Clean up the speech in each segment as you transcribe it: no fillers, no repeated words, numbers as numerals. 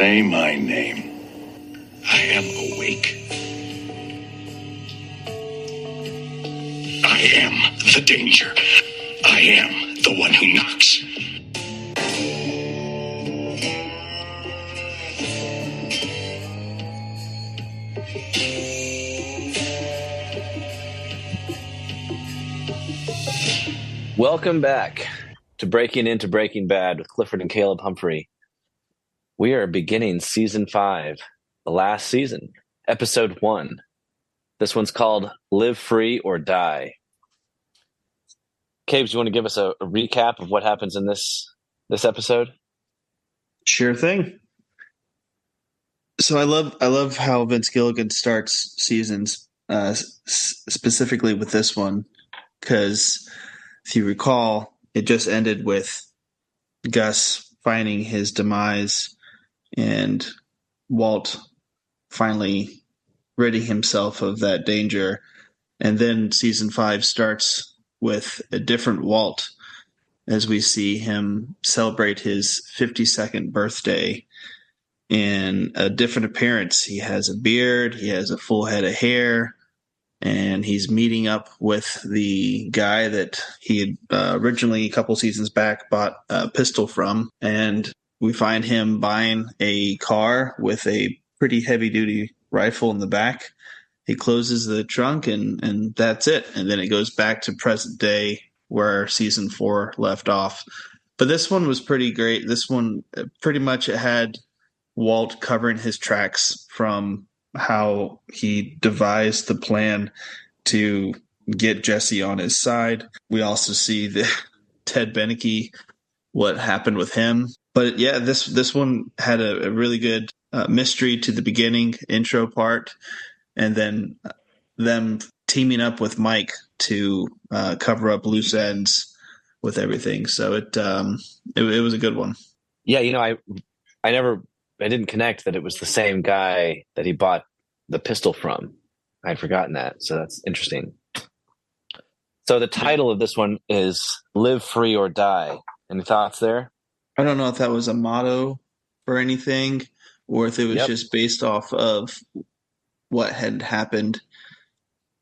Say my name. I am awake. I am the danger. I am the one who knocks. Welcome back to Breaking Into Breaking Bad with Clifford and Caleb Humphrey. We are beginning season 5, the last season, episode 1. This one's called Live Free or Die. Cabes, you want to give us a recap of what happens in this episode? Sure thing. So I love how Vince Gilligan starts seasons, specifically with this one, because if you recall, it just ended with Gus finding his demise and Walt finally ridding himself of that danger. And then season 5 starts with a different Walt as we see him celebrate his 52nd birthday in a different appearance. He has a beard, he has a full head of hair, and he's meeting up with the guy that he had originally, a couple seasons back, bought a pistol from. And we find him buying a car with a pretty heavy-duty rifle in the back. He closes the trunk, and that's it. And then it goes back to present day where season 4 left off. But this one was pretty great. This one, pretty much it had Walt covering his tracks from how he devised the plan to get Jesse on his side. We also see the Ted Beneke, what happened with him. But yeah, this one had a really good mystery to the beginning intro part, and then them teaming up with Mike to cover up loose ends with everything. So it was a good one. Yeah, I didn't connect that it was the same guy that he bought the pistol from. I'd forgotten that, so that's interesting. So the title of this one is Live Free or Die. Any thoughts there? I don't know if that was a motto for anything or if it was just based off of what had happened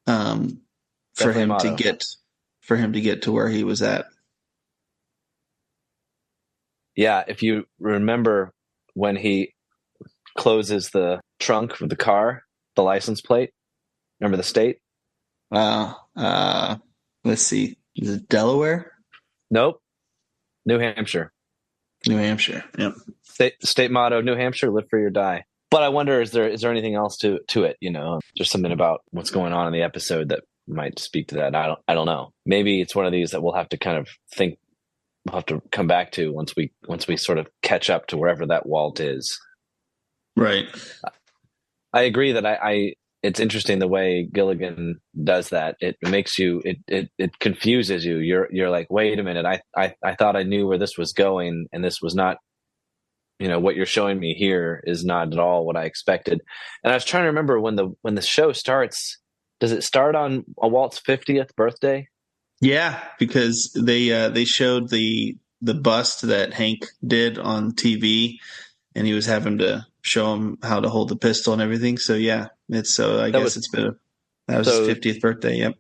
for him to get to where he was at. Yeah, if you remember when he closes the trunk of the car, the license plate. Remember the state? Let's see. Is it Delaware? Nope. New Hampshire. New Hampshire. Yep. State motto: New Hampshire, live free or die. But I wonder, is there anything else to it? You know, there's something about what's going on in the episode that might speak to that. I don't know. Maybe it's one of these that we'll have to kind of think. We'll have to come back to once we sort of catch up to wherever that Walt is. Right. I agree that it's interesting the way Gilligan does that. It makes you, it confuses you. You're like, wait a minute. I thought I knew where this was going, and this was not, what you're showing me here is not at all what I expected. And I was trying to remember when the show starts, does it start on a Walt's 50th birthday? Yeah, because they showed the bust that Hank did on TV, and he was having to show him how to hold the pistol and everything. So yeah, that was his 50th birthday. Yep.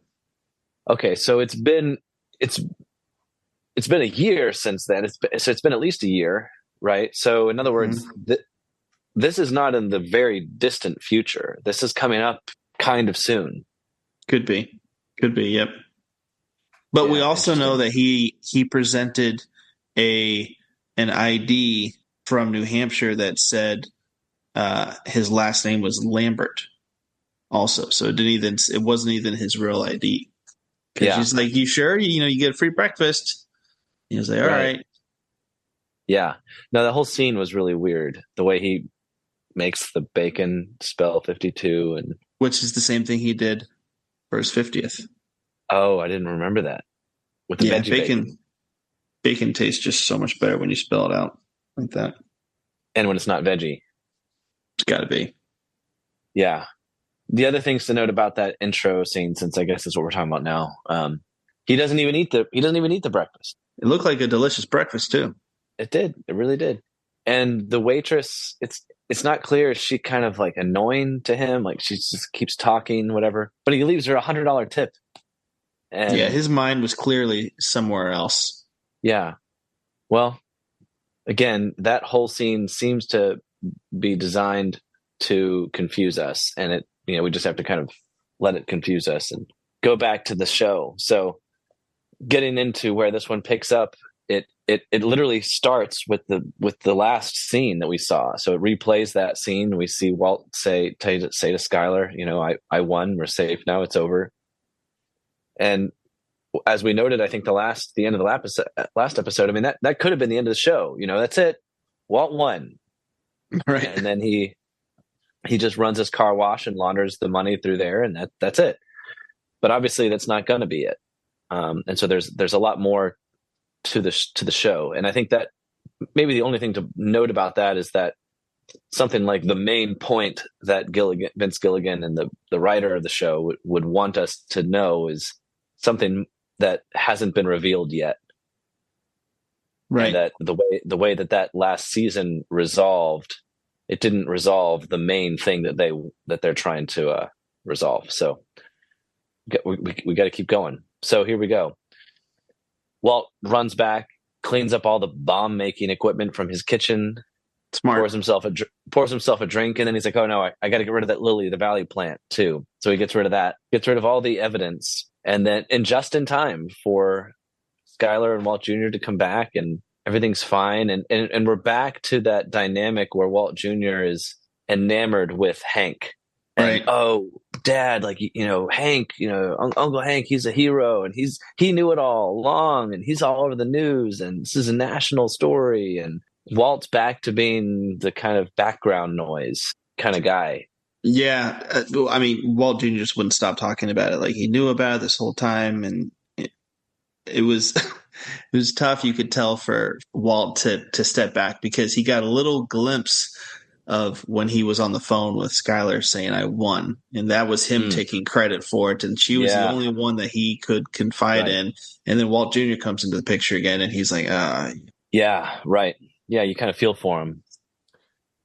Okay, so it's been a year since then. It's been at least a year, right? So in other words, this is not in the very distant future. This is coming up kind of soon. Could be. Yep. But we also know that he presented an ID from New Hampshire that said his last name was Lambert also. So it wasn't even his real ID. Yeah. She's like, you sure? You get a free breakfast. He was like, all right. Yeah. No, the whole scene was really weird. The way he makes the bacon spell 52, which is the same thing he did for his 50th. Oh, I didn't remember that. With the veggie bacon. Bacon tastes just so much better when you spell it out like that. And when it's not veggie. It's got to be. Yeah. The other things to note about that intro scene, since I guess that's what we're talking about now, he doesn't even eat the breakfast. It looked like a delicious breakfast too. It did. It really did. And the waitress, it's not clear. Is she kind of like annoying to him? Like she just keeps talking, whatever. But he leaves her $100 tip. And yeah, his mind was clearly somewhere else. yeah. Well, again, that whole scene seems to be designed to confuse us, and it, we just have to kind of let it confuse us and go back to the show. So, getting into where this one picks up, it literally starts with the last scene that we saw. So it replays that scene. We see Walt say to Skylar, I won. We're safe now. It's over. And as we noted, I think the end of the last episode, I mean, that could have been the end of the show. That's it. Walt won. Right. And then he just runs his car wash and launders the money through there, and that's it. But obviously that's not going to be it. And so there's a lot more to the show. And I think that maybe the only thing to note about that is that something like the main point that Vince Gilligan and the writer of the show would want us to know is something that hasn't been revealed yet. Right. And that the way that last season resolved, it didn't resolve the main thing that they're trying to resolve. So we got to keep going. So here we go. Walt runs back, cleans up all the bomb making equipment from his kitchen. Smart. Pours himself a drink, and then he's like, "Oh no, I got to get rid of that Lily of the Valley plant too." So he gets rid of that, gets rid of all the evidence, and just in time for Skylar and Walt Jr. to come back, and everything's fine, and we're back to that dynamic where Walt Jr. is enamored with Hank. And, right. Oh, Dad, like, Hank, Uncle Hank, he's a hero, and he knew it all along, and he's all over the news, and this is a national story. And Walt's back to being the kind of background noise kind of guy. Yeah. I mean, Walt Jr. just wouldn't stop talking about it. Like, he knew about it this whole time, and it was it was tough. You could tell for Walt to step back, because he got a little glimpse of when he was on the phone with Skylar saying, "I won." And that was him taking credit for it. And she was the only one that he could confide in. And then Walt Jr. comes into the picture again, and he's like, yeah, right. Yeah, you kind of feel for him.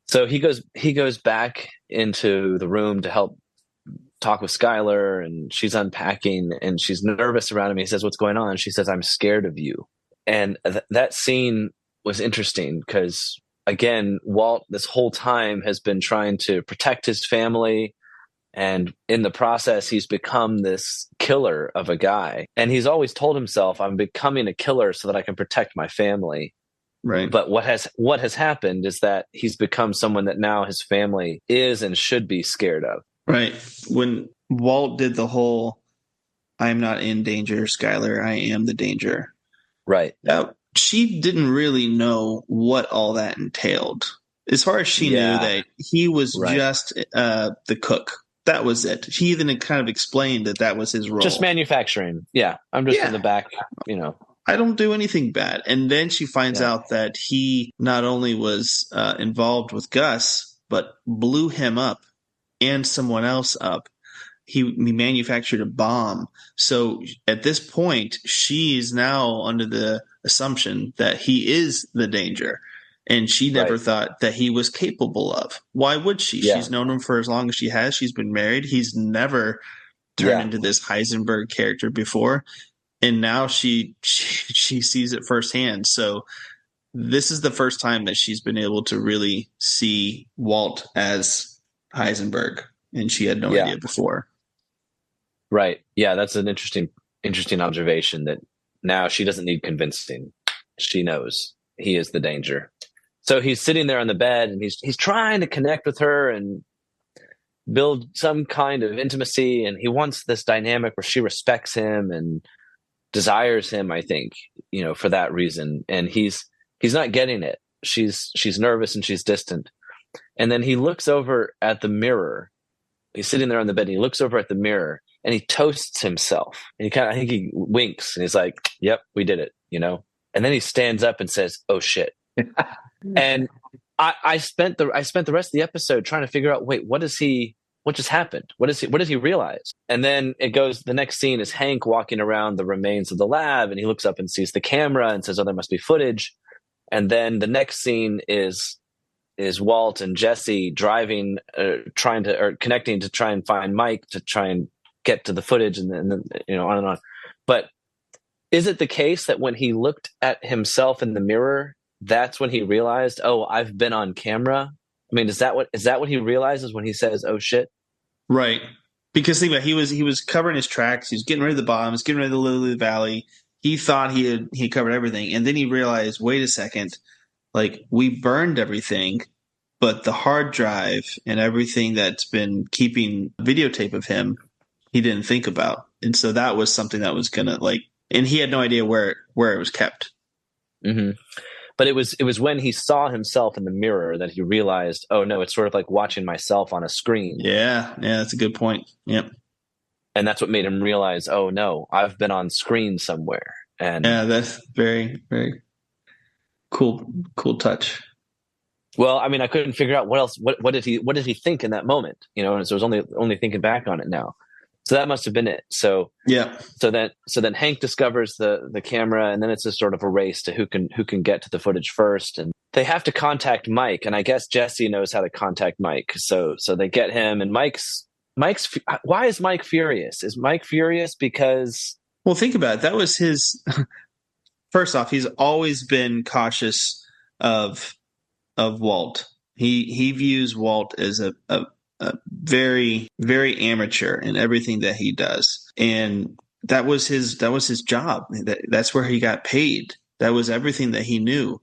So he goes back into the room to help talk with Skylar, and she's unpacking, and she's nervous around him. He says, "What's going on?" She says, "I'm scared of you." And that scene was interesting because, again, Walt this whole time has been trying to protect his family, and in the process he's become this killer of a guy, and he's always told himself, "I'm becoming a killer so that I can protect my family." Right. But what has happened is that he's become someone that now his family is and should be scared of. Right. When Walt did the whole, "I'm not in danger, Skylar, I am the danger." Right. She didn't really know what all that entailed. As far as she knew, that he was just the cook. That was it. She even kind of explained that was his role. Just manufacturing. Yeah. I'm just in the back, I don't do anything bad. And then she finds out that he not only was involved with Gus, but blew him up and someone else up. He manufactured a bomb. So at this point, she's now under the assumption that he is the danger. And she never thought that he was capable of. Why would she? Yeah. She's known him for as long as she has. She's been married. He's never turned into this Heisenberg character before. And now she sees it firsthand. So this is the first time that she's been able to really see Walt as Heisenberg. And she had no idea before. Right. Yeah, that's an interesting observation, that now she doesn't need convincing. She knows he is the danger. So he's sitting there on the bed, and he's trying to connect with her and build some kind of intimacy, and he wants this dynamic where she respects him and desires him, I think, for that reason. And he's not getting it. She's nervous and she's distant. And then he looks over at the mirror. He's sitting there on the bed, and he looks over at the mirror, and he toasts himself. And I think he winks, and he's like, "Yep, we did it," And then he stands up and says, "Oh shit." And I spent the rest of the episode trying to figure out, wait, what just happened? What does he realize? And then the next scene is Hank walking around the remains of the lab, and he looks up and sees the camera and says, "Oh, there must be footage." And then the next scene is is Walt and Jesse driving, connecting to try and find Mike to try and get to the footage, and then on and on. But is it the case that when he looked at himself in the mirror, that's when he realized, oh, I've been on camera? I mean, is that what he realizes when he says, oh shit? Right. Because think about it, he was covering his tracks, he was getting rid of the bombs, getting rid of the Lily Valley. He thought he covered everything, and then he realized, wait a second, like we burned everything, but the hard drive and everything that's been keeping videotape of him, he didn't think about. And so that was something that was gonna and he had no idea where it was kept. Mm-hmm. But it was when he saw himself in the mirror that he realized, oh no, it's sort of like watching myself on a screen. Yeah, that's a good point. Yep. And that's what made him realize, oh no, I've been on screen somewhere. And yeah, that's very, very cool touch. Well, I mean, I couldn't figure out what else. What did he think in that moment? And so I was only thinking back on it now. So that must have been it. So yeah. So then Hank discovers the camera, and then it's a sort of a race to who can get to the footage first, and they have to contact Mike. And I guess Jesse knows how to contact Mike. So they get him, and Mike's. Why is Mike furious? Is Mike furious because? Well, think about it. That was his. First off, he's always been cautious of Walt. He views Walt as a very, very amateur in everything that he does, and that was his job. That's where he got paid. That was everything that he knew.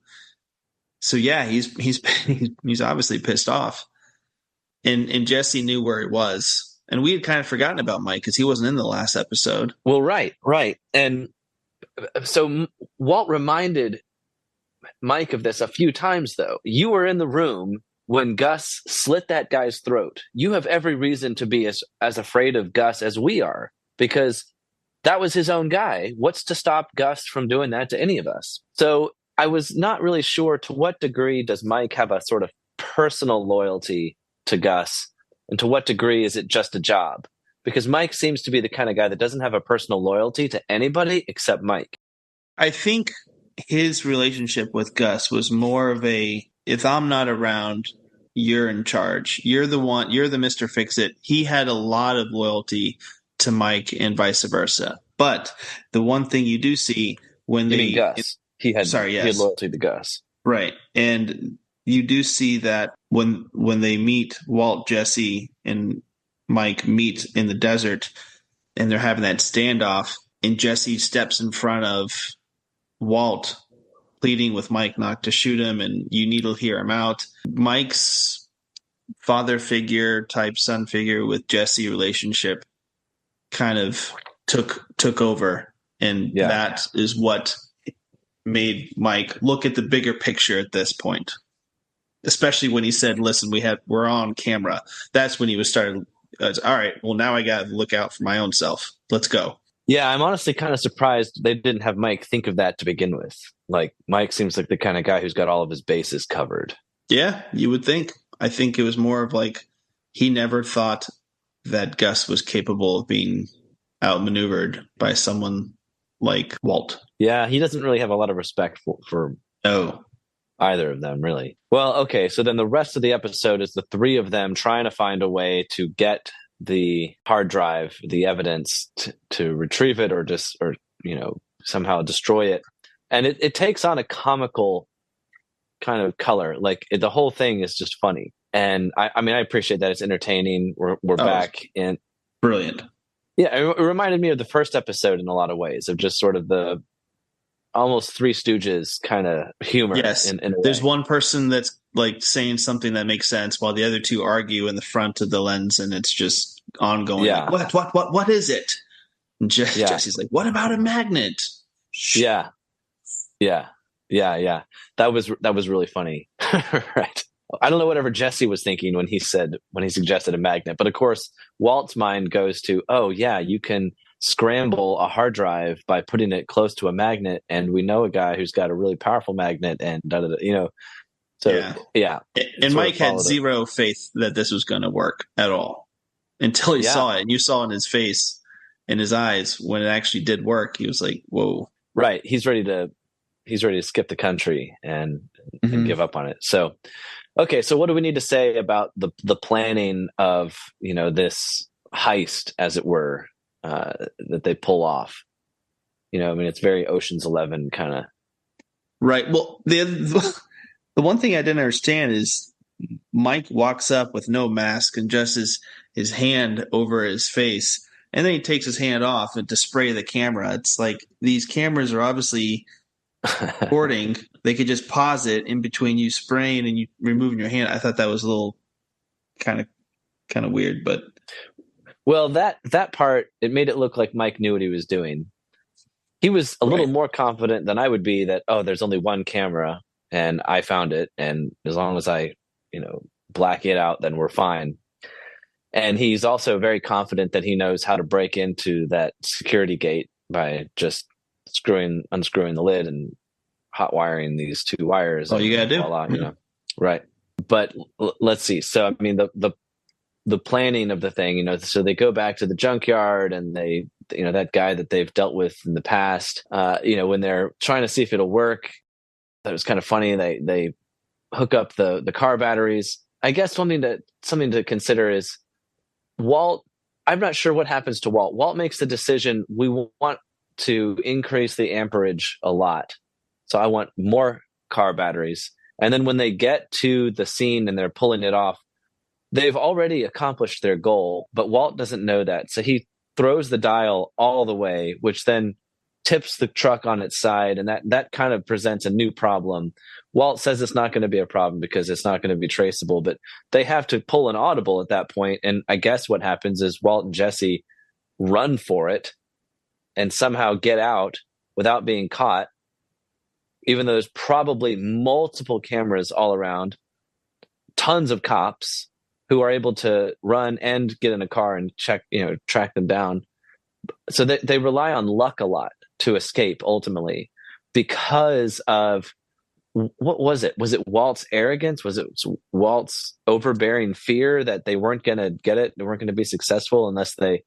So yeah, he's obviously pissed off, and Jesse knew where he was, and we had kind of forgotten about Mike because he wasn't in the last episode. Well, right, and so Walt reminded Mike of this a few times, though. You were in the room when Gus slit that guy's throat. You have every reason to be as afraid of Gus as we are, because that was his own guy. What's to stop Gus from doing that to any of us? So I was not really sure to what degree does Mike have a sort of personal loyalty to Gus, and to what degree is it just a job? Because Mike seems to be the kind of guy that doesn't have a personal loyalty to anybody except Mike. I think his relationship with Gus was more of a, if I'm not around, you're in charge. You're the one. You're the Mr. Fix-It. He had a lot of loyalty to Mike and vice versa. But the one thing you do see when you mean Gus? He had loyalty to Gus. Right. And you do see that when they meet, Walt, Jesse, and Mike meet in the desert, and they're having that standoff, and Jesse steps in front of Walt, pleading with Mike not to shoot him, and you need to hear him out. Mike's father figure type son figure with Jesse relationship kind of took over, and that is what made Mike look at the bigger picture at this point. Especially when he said, "Listen, we're on camera." That's when he was started. All right, well now I got to look out for my own self. Let's go. Yeah, I'm honestly kind of surprised they didn't have Mike think of that to begin with. Like, Mike seems like the kind of guy who's got all of his bases covered. Yeah, you would think. I think it was more of like he never thought that Gus was capable of being outmaneuvered by someone like Walt. Yeah, he doesn't really have a lot of respect for either of them, really. Well, okay, so then the rest of the episode is the three of them trying to find a way to get the hard drive, the evidence, to retrieve it or somehow destroy it. And it takes on a comical kind of color. Like, the whole thing is just funny. And I mean, I appreciate that it's entertaining. We're back in. Brilliant. Yeah, it reminded me of the first episode in a lot of ways, of just sort of the almost Three Stooges kind of humor. Yes, in a there's way. one person that's like saying something that makes sense while the other two argue in the front of the lens, and it's just ongoing. Yeah. Like, what is it? And Jesse's like, what about a magnet? Yeah. That was really funny. Right. I don't know whatever Jesse was thinking when he suggested a magnet, but of course Walt's mind goes to, oh yeah, you can scramble a hard drive by putting it close to a magnet, and we know a guy who's got a really powerful magnet, and So yeah. And Mike had zero faith that this was going to work at all until he saw it, and you saw in his face, in his eyes, when it actually did work. He was like, "Whoa!" Right. He's ready to skip the country and give up on it. So, Okay, so what do we need to say about the planning of, this heist, as it were, that they pull off? I mean, it's very Ocean's 11 kind of. Right. Well, the one thing I didn't understand is Mike walks up with no mask and just his hand over his face, and then he takes his hand off and to spray the camera. It's like these cameras are obviously recording. They could just pause it in between you spraying and you removing your hand. I thought that was a little kind of weird, but Well, that part, it made it look like Mike knew what he was doing. He was a little more confident than I would be that, oh, there's only one camera and I found it, and as long as I, black it out, then we're fine. And he's also very confident that he knows how to break into that security gate by just unscrewing the lid and hot wiring these two wires. All you gotta do. Voila, Right. But let's see. So, I mean, the planning of the thing, so they go back to the junkyard and they, that guy that they've dealt with in the past, when they're trying to see if it'll work, that was kind of funny. They hook up the car batteries. I guess something to consider is Walt. I'm not sure what happens to Walt. Walt makes the decision, we want to increase the amperage a lot. So I want more car batteries. And then when they get to the scene and they're pulling it off, they've already accomplished their goal, but Walt doesn't know that. So he throws the dial all the way, which then tips the truck on its side. And that kind of presents a new problem. Walt says it's not going to be a problem because it's not going to be traceable, but they have to pull an audible at that point. And I guess what happens is Walt and Jesse run for it and somehow get out without being caught, even though there's probably multiple cameras all around, tons of cops who are able to run and get in a car and track them down. So they rely on luck a lot to escape ultimately because of, what was it? Was it Walt's arrogance? Was it Walt's overbearing fear that they weren't going to get it? They weren't going to be successful unless they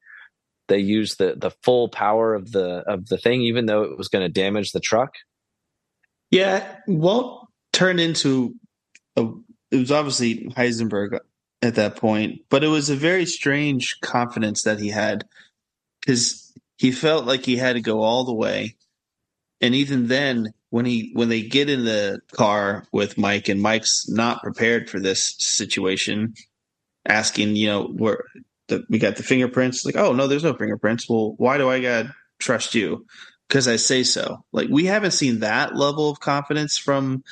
used the full power of the thing, even though it was going to damage the truck? Yeah, Walt turned into it was obviously Heisenberg at that point, but it was a very strange confidence that he had because he felt like he had to go all the way. And even then, when they get in the car with Mike and Mike's not prepared for this situation, asking, where we got the fingerprints, like, oh no, there's no fingerprints. Well, why do I gotta trust you? Because I say so. Like, we haven't seen that level of confidence from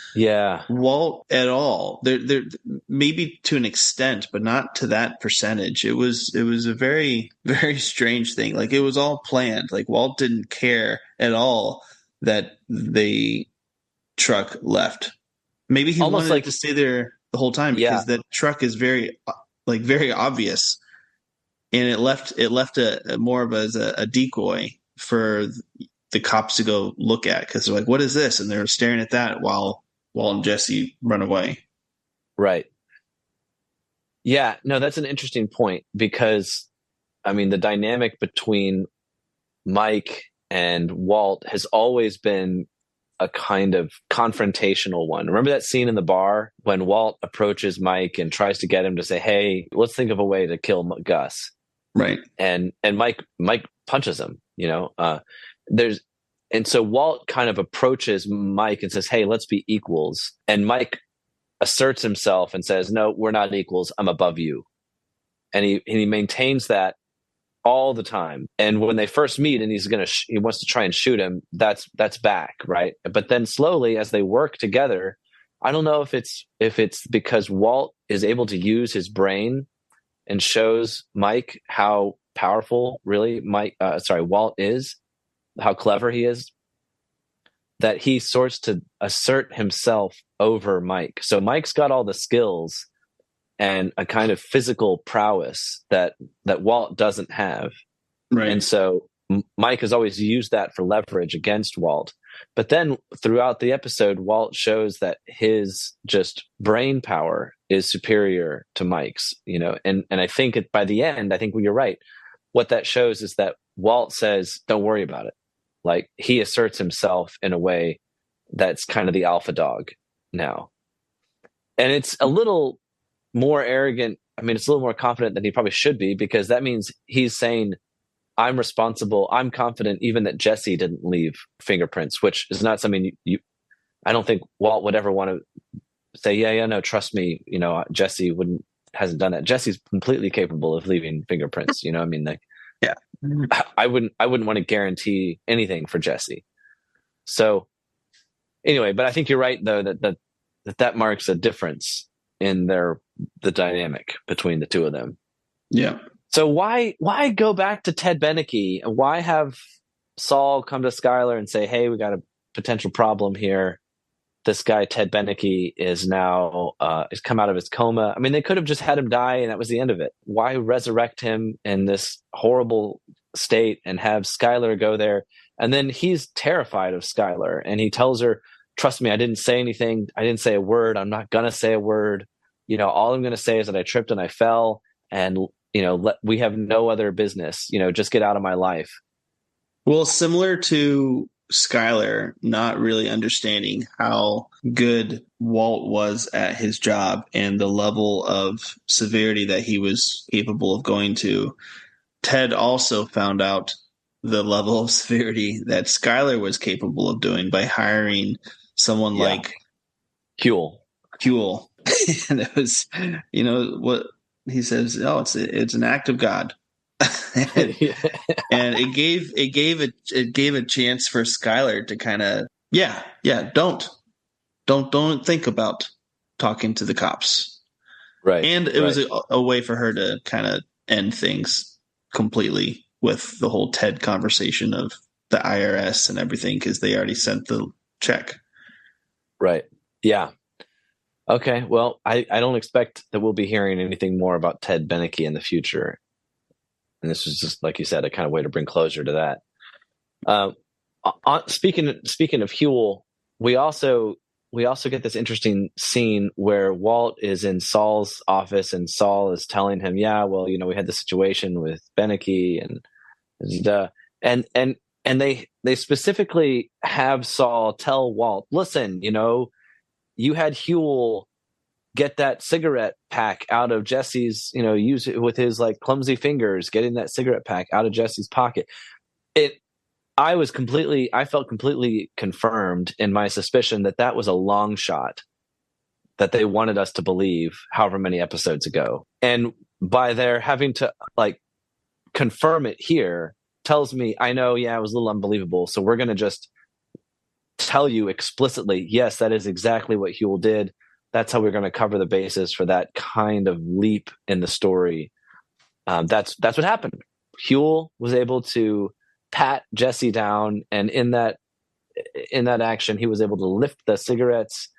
Walt at all. There maybe to an extent, but not to that percentage. It was a very, very strange thing. Like, it was all planned. Like, Walt didn't care at all that the truck left. Maybe he Almost wanted to stay there the whole time because that truck is very obvious, and it left a more of a decoy for the cops to go look at, because they're like, what is this? And they're staring at that while Walt and Jesse run away. Right. Yeah, no, that's an interesting point because, I mean, the dynamic between Mike and Walt has always been a kind of confrontational one. Remember that scene in the bar when Walt approaches Mike and tries to get him to say, hey, let's think of a way to kill Gus. Right. And Mike punches him, and so Walt kind of approaches Mike and says, hey, let's be equals. And Mike asserts himself and says, no, we're not equals. I'm above you. And he maintains that all the time. And when they first meet and he wants to try and shoot him, that's back. Right. But then slowly as they work together, I don't know if it's because Walt is able to use his brain and shows Mike how powerful really Walt is, how clever he is, that he starts to assert himself over Mike. So Mike's got all the skills and a kind of physical prowess that Walt doesn't have. Right. And so Mike has always used that for leverage against Walt. But then throughout the episode, Walt shows that his just brain power is superior to Mike's, and I think by the end, I think you're right. What that shows is that Walt says, don't worry about it. Like, he asserts himself in a way that's kind of the alpha dog now. And it's a little more arrogant. I mean, it's a little more confident than he probably should be, because that means he's saying, I'm responsible. I'm confident even that Jesse didn't leave fingerprints, which is not something I don't think Walt would ever want to say, yeah, no, trust me. Jesse hasn't done that. Jesse's completely capable of leaving fingerprints. I mean, like, Yeah. I wouldn't want to guarantee anything for Jesse. So anyway, but I think you're right though, that marks a difference in the dynamic between the two of them. Yeah. So why go back to Ted Beneke, and why have Saul come to Skylar and say, hey, we got a potential problem here. This guy, Ted Beneke, is now has come out of his coma. I mean, they could have just had him die and that was the end of it. Why resurrect him in this horrible state and have Skylar go there? And then he's terrified of Skylar, and he tells her, trust me, I didn't say anything. I didn't say a word. I'm not going to say a word. All I'm going to say is that I tripped and I fell, and, we have no other business, just get out of my life. Well, similar to Skylar not really understanding how good Walt was at his job and the level of severity that he was capable of going to, Ted also found out the level of severity that Skylar was capable of doing by hiring someone like Huel. And it was, what he says, it's an act of God. and it gave a chance for Skylar to kind of don't think about talking to the cops, right? And it was a way for her to kind of end things completely with the whole Ted conversation of the IRS and everything, because they already sent the check. Right. Yeah. Okay. Well, I don't expect that we'll be hearing anything more about Ted Beneke in the future. And this was just, like you said, a kind of way to bring closure to that. Speaking of Huel, we also get this interesting scene where Walt is in Saul's office, and Saul is telling him, yeah, well, we had the situation with Beneke, and they specifically have Saul tell Walt, listen, you had Huel get that cigarette pack out of Jesse's, use it with his like clumsy fingers, getting that cigarette pack out of Jesse's pocket. I felt completely confirmed in my suspicion that was a long shot that they wanted us to believe however many episodes ago. And by their having to like confirm it here tells me, I know, yeah, it was a little unbelievable. So we're going to just tell you explicitly, yes, that is exactly what Huel did. That's how we're going to cover the basis for that kind of leap in the story. That's what happened. Huel was able to pat Jesse down, and in that action, he was able to lift the cigarettes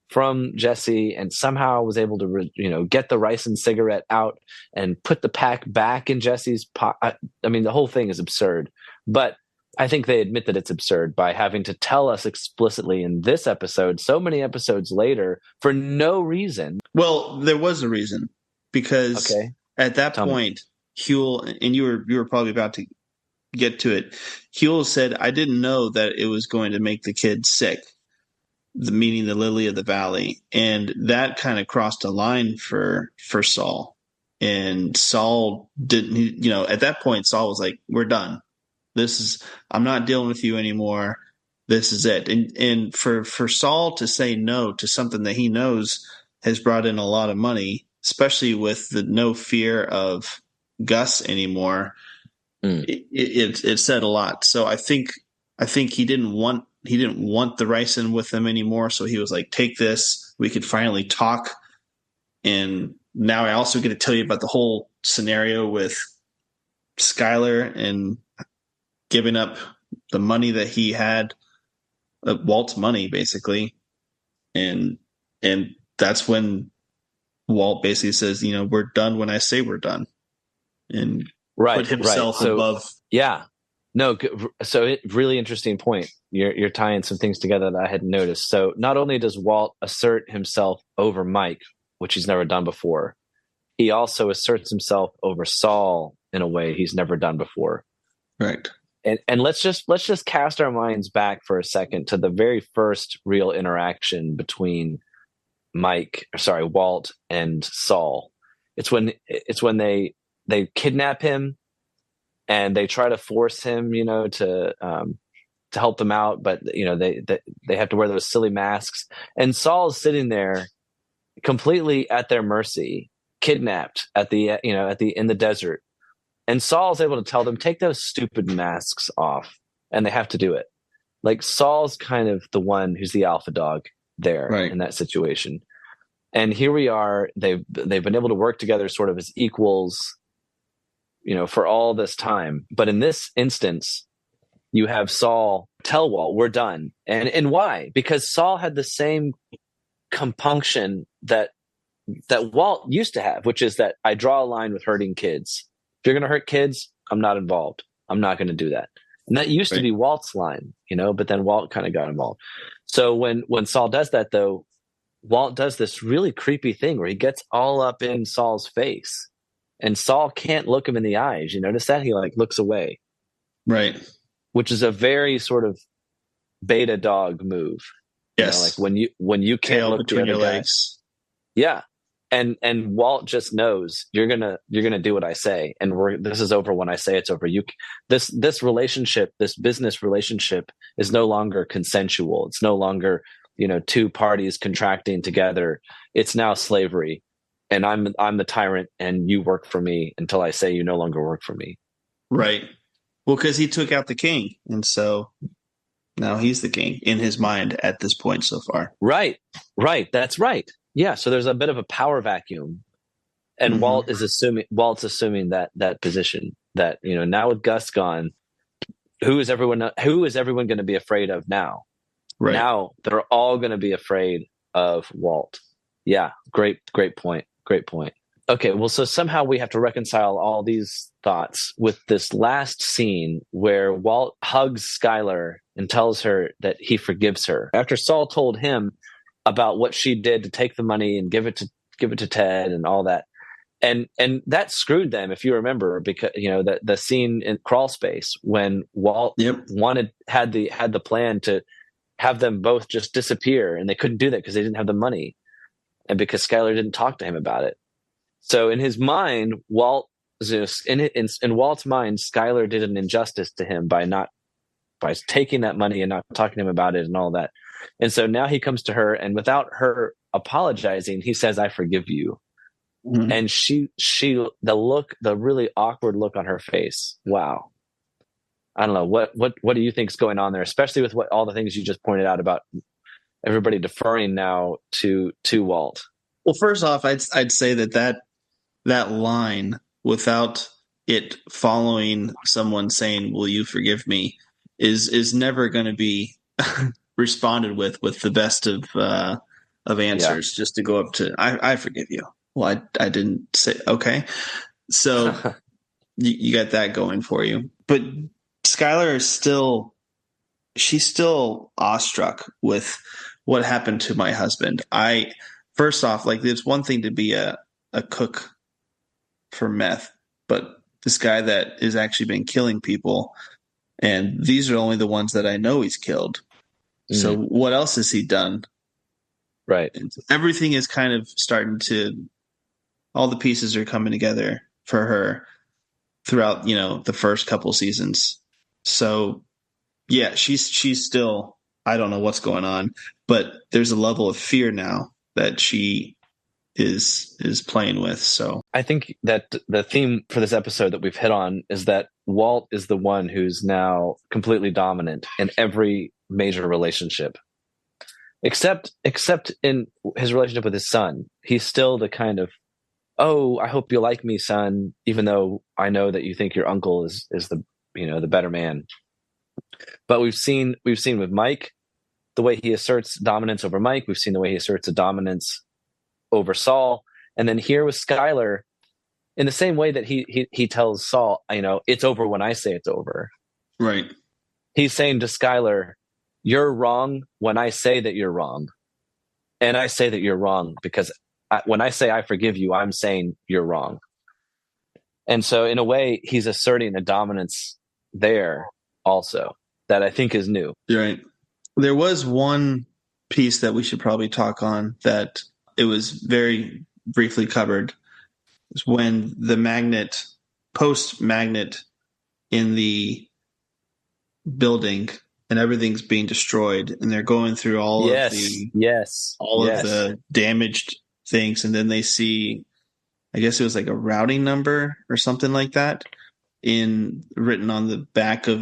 from Jesse, and somehow was able to get the ricin cigarette out and put the pack back in Jesse's pocket. I mean, the whole thing is absurd, but I think they admit that it's absurd by having to tell us explicitly in this episode, so many episodes later, for no reason. Well, there was a reason, because at that point, Huel, and you were probably about to get to it, Huel said, I didn't know that it was going to make the kid sick, meaning the Lily of the Valley. And that kind of crossed a line for Saul. And Saul didn't, at that point, Saul was like, we're done. I'm not dealing with you anymore. This is it. And for Saul to say no to something that he knows has brought in a lot of money, especially with the no fear of Gus anymore, it said a lot. So I think he didn't want the ricin with him anymore. So he was like, take this. We could finally talk. And now I also get to tell you about the whole scenario with Skylar and giving up the money that he had, Walt's money, basically. And that's when Walt basically says, we're done when I say we're done. And put himself above. Yeah. No. So really interesting point. You're tying some things together that I hadn't noticed. So not only does Walt assert himself over Mike, which he's never done before, he also asserts himself over Saul in a way he's never done before. Right. And let's just cast our minds back for a second to the very first real interaction between Walt and Saul. It's when they kidnap him and they try to force him, to help them out, but they have to wear those silly masks, and Saul's sitting there completely at their mercy, kidnapped in the desert, and Saul's able to tell them, take those stupid masks off, and they have to do it. Like, Saul's kind of the one who's the alpha dog there, right, in that situation. And here we are, they've been able to work together sort of as equals, for all this time. But in this instance, you have Saul tell Walt, we're done. And why? Because Saul had the same compunction that Walt used to have, which is that I draw a line with hurting kids. If you're going to hurt kids, I'm not involved. I'm not going to do that. And that used to be Walt's line, but then Walt kind of got involved. So when Saul does that, though, Walt does this really creepy thing where he gets all up in Saul's face, and Saul can't look him in the eyes. You notice that? He looks away. Right. Which is a very sort of beta dog move. Yes. When you can't tail look between the other your guy. legs. Yeah. And Walt just knows you're gonna do what I say, and this is over when I say it's over. This relationship, this business relationship, is no longer consensual. It's no longer two parties contracting together. It's now slavery, and I'm the tyrant, and you work for me until I say you no longer work for me. Right. Well, because he took out the king, and so now he's the king in his mind at this point so far. Right. That's right. Yeah, so there's a bit of a power vacuum, and Mm-hmm. Walt's assuming that position that now with Gus gone, who is everyone going to be afraid of now? Right. Now they're all going to be afraid of Walt. Yeah, great point. Okay, well, so somehow we have to reconcile all these thoughts with this last scene where Walt hugs Skylar and tells her that he forgives her after Saul told him about what she did to take the money and give it to Ted and all that, and that screwed them, if you remember, because the scene in Crawl Space when Walt had the plan to have them both just disappear, and they couldn't do that because they didn't have the money, and because Skylar didn't talk to him about it. So in his mind, in Walt's mind, Skylar did an injustice to him by taking that money and not talking to him about it and all that. And so now he comes to her, and without her apologizing, he says, I forgive you. Mm-hmm. And the really awkward look on her face. Wow. I don't know. What do you think is going on there, especially with all the things you just pointed out about everybody deferring now to Walt? Well, first off, I'd say that line, without it following someone saying, will you forgive me, is never going to be responded with the best of answers. Just to go up to I forgive you. Well, I didn't say okay. So you got that going for you. But Skylar she's still awestruck with what happened to my husband. First off, it's one thing to be a cook for meth, but this guy that has actually been killing people, and these are only the ones that I know he's killed. So what else has he done? Right. And everything is kind of starting all the pieces are coming together for her throughout, the first couple seasons. So yeah, she's still, I don't know what's going on, but there's a level of fear now that she is playing with. So I think that the theme for this episode that we've hit on is that Walt is the one who's now completely dominant in every major relationship, except in his relationship with his son. He's still the kind of, oh, I hope you like me, son, even though I know that you think your uncle is the the better man. But we've seen with Mike the way he asserts dominance over Mike. We've seen the way he asserts a dominance over Saul, and then here with Skylar, in the same way that he tells Saul, it's over when I say it's over. Right. He's saying to Skylar, you're wrong when I say that you're wrong, and I say that you're wrong because when I say I forgive you, I'm saying you're wrong. And so, in a way, he's asserting a dominance there also that I think is new. Right. There was one piece that we should probably talk on that it was very briefly covered, is when the magnet, post-magnet in the building and everything's being destroyed, and they're going through all of the damaged things, and then they see, I guess it was like a routing number or something like that written on the back of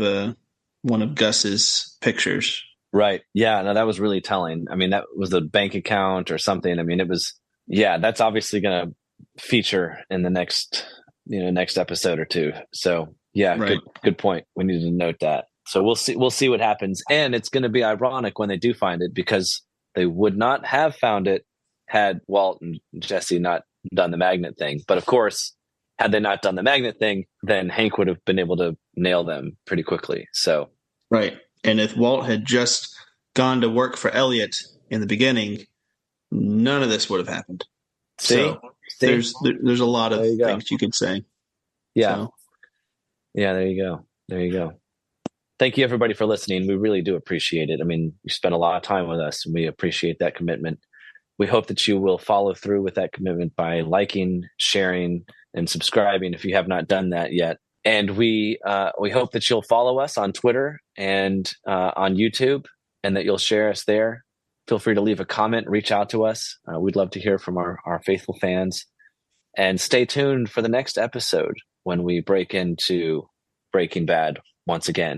one of Gus's pictures. Right. Yeah. No, that was really telling. I mean, that was the bank account or something. I mean, it was, that's obviously going to feature in the next episode or two. So yeah, right. Good point. We need to note that. So we'll see what happens. And it's going to be ironic when they do find it, because they would not have found it had Walt and Jesse not done the magnet thing. But of course, had they not done the magnet thing, then Hank would have been able to nail them pretty quickly. So, right. And if Walt had just gone to work for Elliot in the beginning, none of this would have happened. See? There's a lot of things you could say. Yeah. So. Yeah, there you go. Thank you, everybody, for listening. We really do appreciate it. I mean, you spent a lot of time with us, and we appreciate that commitment. We hope that you will follow through with that commitment by liking, sharing, and subscribing if you have not done that yet. And we hope that you'll follow us on Twitter and on YouTube, and that you'll share us there. Feel free to leave a comment, reach out to us. We'd love to hear from our faithful fans. And stay tuned for the next episode when we break into Breaking Bad once again.